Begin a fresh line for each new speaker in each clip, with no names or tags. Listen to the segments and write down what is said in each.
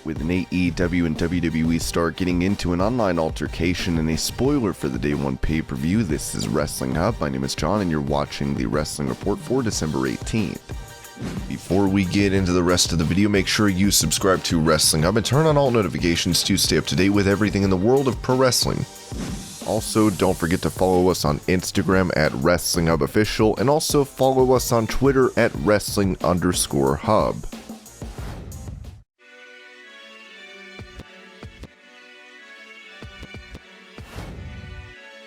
With an AEW and WWE star getting into an online altercation and a spoiler for the Day 1 pay-per-view, this is Wrestling Hub. My name is John and you're watching the Wrestling Report for December 18th. Before we get into the rest of the video, make sure you subscribe to Wrestling Hub and turn on all notifications to stay up to date with everything in the world of pro wrestling. Also, don't forget to follow us on Instagram at WrestlingHubOfficial and also follow us on Twitter at Wrestling_Hub.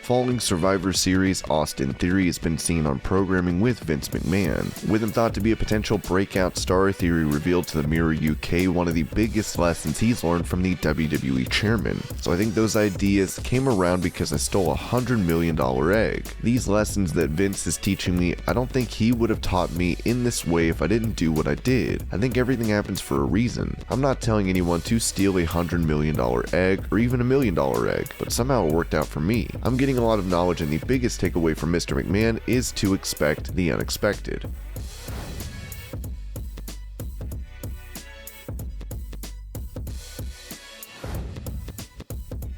Following Survivor Series, Austin Theory has been seen on programming with Vince McMahon. With him thought to be a potential breakout star, Theory revealed to the Mirror UK one of the biggest lessons he's learned from the WWE chairman. So I think those ideas came around because I stole a $100 million egg. These lessons that Vince is teaching me, I don't think he would have taught me in this way if I didn't do what I did. I think everything happens for a reason. I'm not telling anyone to steal a $100 million egg or even $1 million egg, but somehow it worked out for me. I'm getting a lot of knowledge, and the biggest takeaway from Mr. McMahon is to expect the unexpected.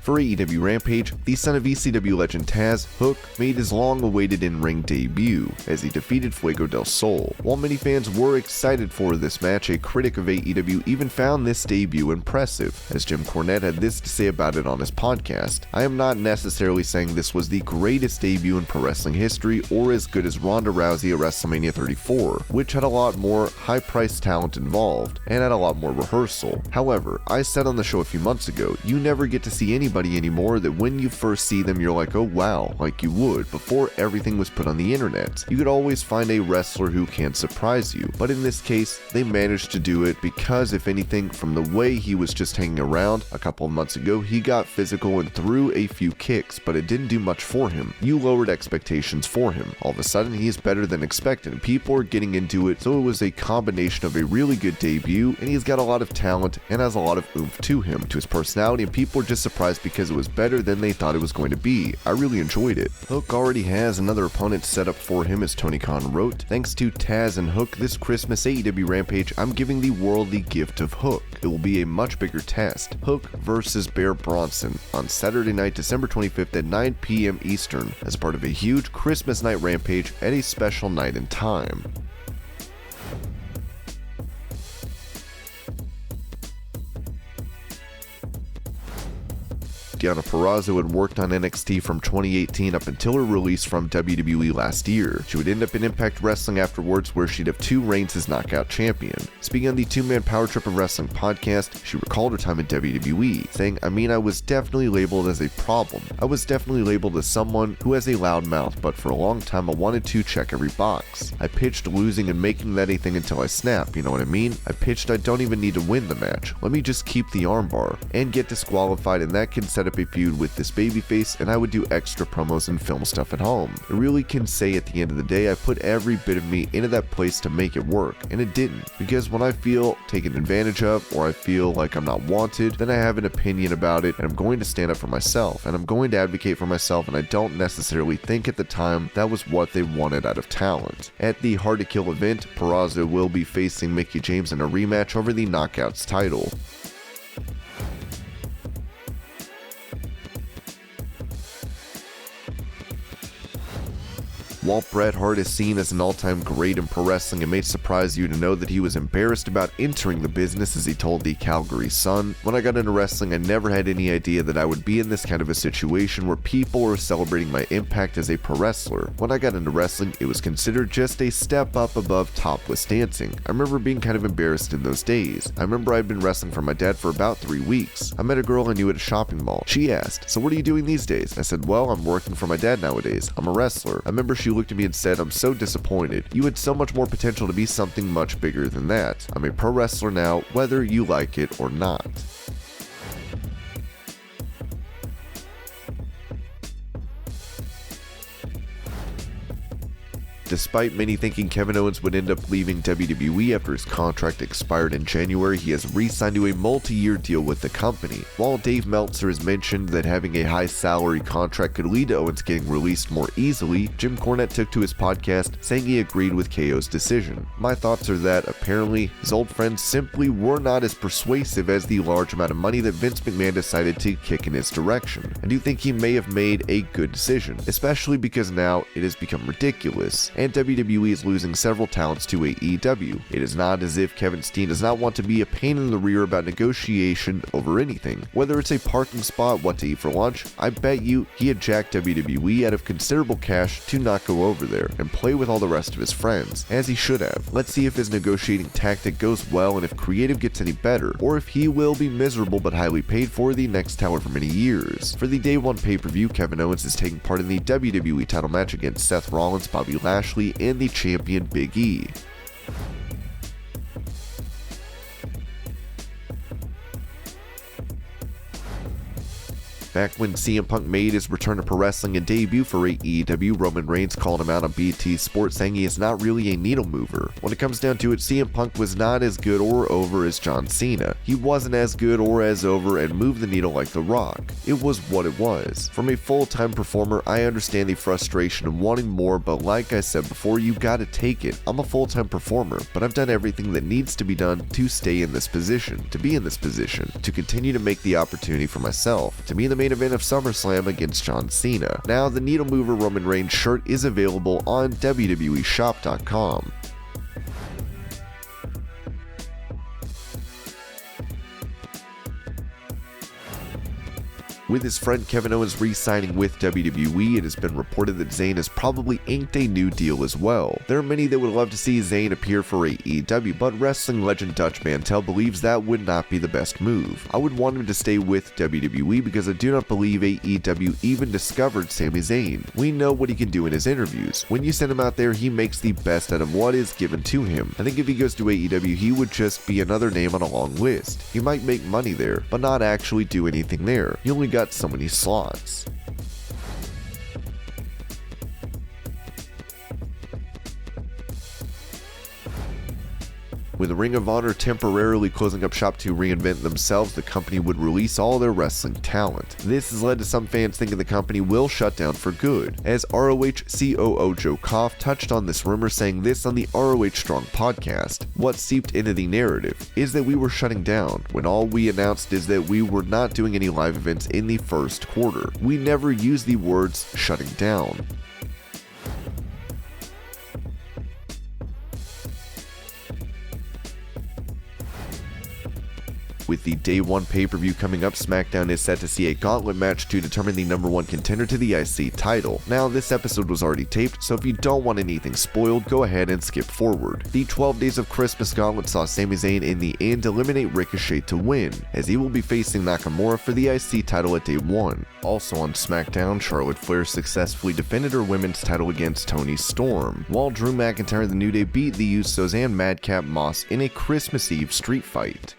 For AEW Rampage, the son of ECW legend Taz, Hook, made his long-awaited in-ring debut as he defeated Fuego del Sol. While many fans were excited for this match, a critic of AEW even found this debut impressive, as Jim Cornette had this to say about it on his podcast. "I am not necessarily saying this was the greatest debut in pro wrestling history or as good as Ronda Rousey at WrestleMania 34, which had a lot more high-priced talent involved and had a lot more rehearsal. However, I said on the show a few months ago, you never get to see anybody anymore that when you first see them you're like, oh wow, like you would before everything was put on the internet. You could always find a wrestler who can surprise you, but in this case they managed to do it because, if anything, from the way he was just hanging around a couple of months ago, he got physical and threw a few kicks, but it didn't do much for him. You lowered expectations for him. All of a sudden he is better than expected and people are getting into it, so it was a combination of a really good debut, and he's got a lot of talent and has a lot of oomph to him, to his personality, and people are just surprised because it was better than they thought it was going to be. I really enjoyed it." Hook already has another opponent set up for him, as Tony Khan wrote. "Thanks to Taz and Hook, this Christmas AEW Rampage, I'm giving the world the gift of Hook. It will be a much bigger test. Hook versus Bear Bronson on Saturday night, December 25th at 9 p.m. Eastern, as part of a huge Christmas night Rampage at a special night and time." Deonna Purrazzo had worked on NXT from 2018 up until her release from WWE last year. She would end up in Impact Wrestling afterwards, where she'd have 2 reigns as Knockout Champion. Speaking on the Two-Man Power Trip of Wrestling podcast, she recalled her time in WWE, saying, I was definitely labeled as a problem. I was definitely labeled as someone who has a loud mouth, but for a long time I wanted to check every box. I pitched losing and making that a thing until I snap, you know what I mean? I pitched I don't even need to win the match. Let me just keep the armbar and get disqualified, and that can set up a feud with this babyface, and I would do extra promos and film stuff at home. I really can say at the end of the day I put every bit of me into that place to make it work, and it didn't, because when I feel taken advantage of or I feel like I'm not wanted, then I have an opinion about it, and I'm going to stand up for myself, and I'm going to advocate for myself, and I don't necessarily think at the time that was what they wanted out of talent." At the Hard to Kill event, Purrazzo will be facing Mickie James in a rematch over the Knockouts title. While Bret Hart is seen as an all-time great in pro wrestling, it may surprise you to know that he was embarrassed about entering the business, as he told the Calgary Sun. "When I got into wrestling, I never had any idea that I would be in this kind of a situation where people were celebrating my impact as a pro wrestler. When I got into wrestling, it was considered just a step up above topless dancing. I remember being kind of embarrassed in those days. I remember I'd been wrestling for my dad for about 3 weeks. I met a girl I knew at a shopping mall. She asked, 'So what are you doing these days?' I said, 'Well, I'm working for my dad nowadays. I'm a wrestler.' I remember she looked at me and said, 'I'm so disappointed. You had so much more potential to be something much bigger than that. I'm a pro wrestler now, whether you like it or not.'" Despite many thinking Kevin Owens would end up leaving WWE after his contract expired in January, he has re-signed to a multi-year deal with the company. While Dave Meltzer has mentioned that having a high salary contract could lead to Owens getting released more easily, Jim Cornette took to his podcast saying he agreed with KO's decision. My thoughts are that apparently his old friends simply were not as persuasive as the large amount of money that Vince McMahon decided to kick in his direction. I do think he may have made a good decision, especially because now it has become ridiculous, and WWE is losing several talents to AEW. It is not as if Kevin Steen does not want to be a pain in the rear about negotiation over anything. Whether it's a parking spot, what to eat for lunch, I bet you he had jacked WWE out of considerable cash to not go over there and play with all the rest of his friends, as he should have. Let's see if his negotiating tactic goes well and if creative gets any better, or if he will be miserable but highly paid for the next however many years. For the Day 1 pay-per-view, Kevin Owens is taking part in the WWE title match against Seth Rollins, Bobby Lashley, and the champion Big E. Back when CM Punk made his return to pro wrestling and debut for AEW, Roman Reigns called him out on BT Sports, saying he is not really a needle mover. When it comes down to it, CM Punk was not as good or over as John Cena. He wasn't as good or as over and moved the needle like The Rock. It was what it was. From a full-time performer, I understand the frustration of wanting more, but like I said before, you gotta take it. I'm a full-time performer, but I've done everything that needs to be done to stay in this position, to be in this position, to continue to make the opportunity for myself, to be in the main event of SummerSlam against John Cena. Now, the Needle Mover Roman Reigns shirt is available on WWEshop.com. With his friend Kevin Owens re-signing with WWE, it has been reported that Zayn has probably inked a new deal as well. There are many that would love to see Zayn appear for AEW, but wrestling legend Dutch Mantel believes that would not be the best move. I would want him to stay with WWE because I do not believe AEW even discovered Sami Zayn. We know what he can do in his interviews. When you send him out there, he makes the best out of what is given to him. I think if he goes to AEW, he would just be another name on a long list. He might make money there, but not actually do anything there. He only got so many slots. With Ring of Honor temporarily closing up shop to reinvent themselves, the company would release all their wrestling talent. This has led to some fans thinking the company will shut down for good, as ROH COO Joe Koff touched on this rumor, saying this on the ROH Strong podcast. What seeped into the narrative is that we were shutting down, when all we announced is that we were not doing any live events in the first quarter. We never used the words shutting down. With the Day 1 pay-per-view coming up, Smackdown is set to see a gauntlet match to determine the #1 contender to the IC title. Now, this episode was already taped, so if you don't want anything spoiled, go ahead and skip forward. The 12 Days of Christmas gauntlet saw Sami Zayn in the end eliminate Ricochet to win, as he will be facing Nakamura for the IC title at Day 1. Also on Smackdown, Charlotte Flair successfully defended her women's title against Toni Storm, while Drew McIntyre and the New Day beat the Usos and Madcap Moss in a Christmas Eve street fight.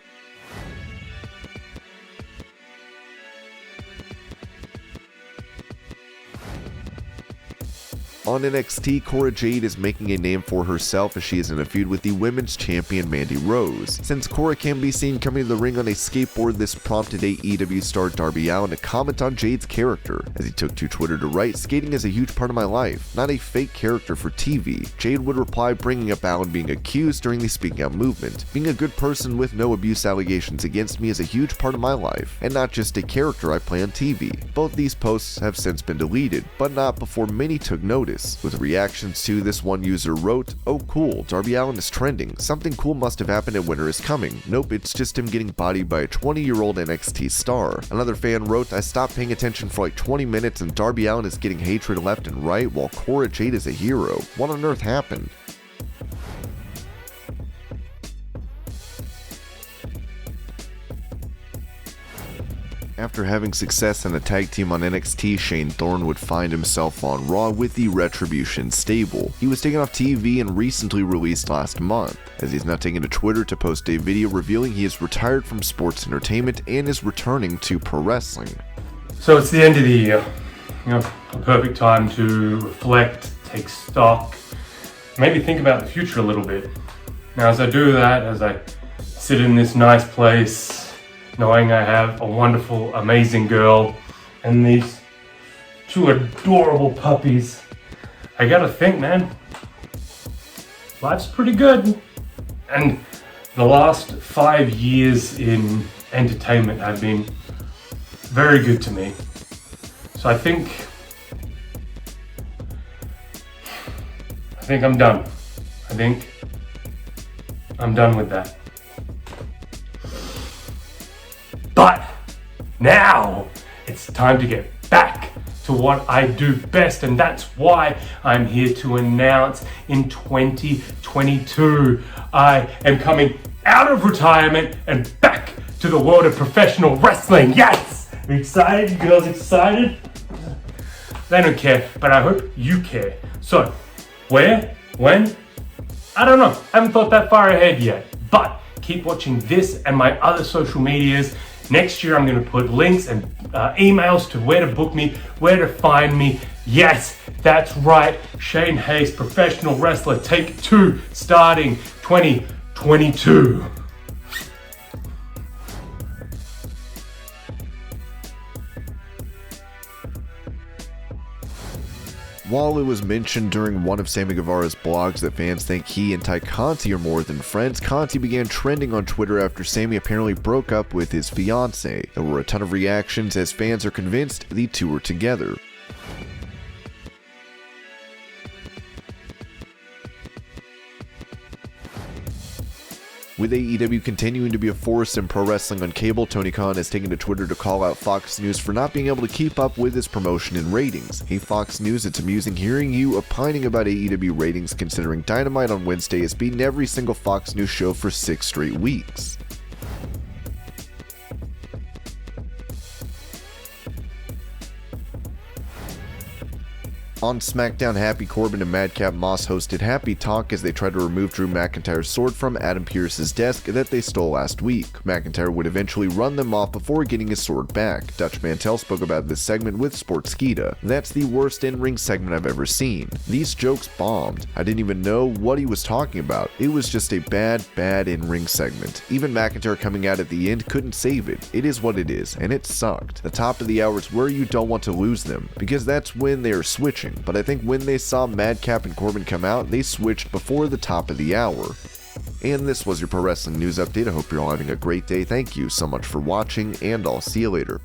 On NXT, Cora Jade is making a name for herself as she is in a feud with the women's champion Mandy Rose. Since Cora can be seen coming to the ring on a skateboard, this prompted AEW star Darby Allin to comment on Jade's character, as he took to Twitter to write, "Skating is a huge part of my life, not a fake character for TV." Jade would reply, bringing up Allin being accused during the Speaking Out movement. "Being a good person with no abuse allegations against me is a huge part of my life, and not just a character I play on TV." Both these posts have since been deleted, but not before many took notice. With reactions to this, one user wrote, "Oh cool, Darby Allin is trending. Something cool must have happened and Winter is coming. Nope, it's just him getting bodied by a 20-year-old NXT star." Another fan wrote, "I stopped paying attention for like 20 minutes and Darby Allin is getting hatred left and right while Cora Jade is a hero. What on earth happened?" After having success in a tag team on NXT, Shane Thorne would find himself on Raw with the Retribution stable. He was taken off TV and recently released last month, as he's now taken to Twitter to post a video revealing he is retired from sports entertainment and is returning to pro wrestling.
So it's the end of the year, a perfect time to reflect, take stock, made me think about the future a little bit. Now, as I do that, as I sit in this nice place, knowing I have a wonderful, amazing girl and these two adorable puppies, I gotta think, man, life's pretty good. And the last 5 years in entertainment have been very good to me. So I think I'm done. I think I'm done with that. But now it's time to get back to what I do best, and that's why I'm here to announce in 2022 I am coming out of retirement and back to the world of professional wrestling. Yes! Are you excited? You girls excited? They don't care, but I hope you care. So, where? When? I don't know. I haven't thought that far ahead yet. But keep watching this and my other social medias. Next year, I'm going to put links and emails to where to book me, where to find me. Yes, that's right. Shane Hayes, Professional Wrestler, Take 2, starting 2022.
While it was mentioned during one of Sammy Guevara's blogs that fans think he and Conti are more than friends, Conti began trending on Twitter after Sammy apparently broke up with his fiancé. There were a ton of reactions as fans are convinced the two are together. With AEW continuing to be a force in pro wrestling on cable, Tony Khan has taken to Twitter to call out Fox News for not being able to keep up with his promotion and ratings. Hey Fox News, it's amusing hearing you opining about AEW ratings considering Dynamite on Wednesday has beaten every single Fox News show for 6 straight weeks. On Smackdown, Happy Corbin and Madcap Moss hosted Happy Talk as they tried to remove Drew McIntyre's sword from Adam Pearce's desk that they stole last week. McIntyre would eventually run them off before getting his sword back. Dutch Mantel spoke about this segment with Sportskeeda. That's the worst in-ring segment I've ever seen. These jokes bombed. I didn't even know what he was talking about. It was just a bad in-ring segment. Even McIntyre coming out at the end couldn't save it. It is what it is, and it sucked. The top of the hour is where you don't want to lose them, because that's when they are switching. But I think when they saw Madcap and Corbin come out, they switched before the top of the hour. And this was your Pro Wrestling News Update. I hope you're all having a great day. Thank you so much for watching, and I'll see you later.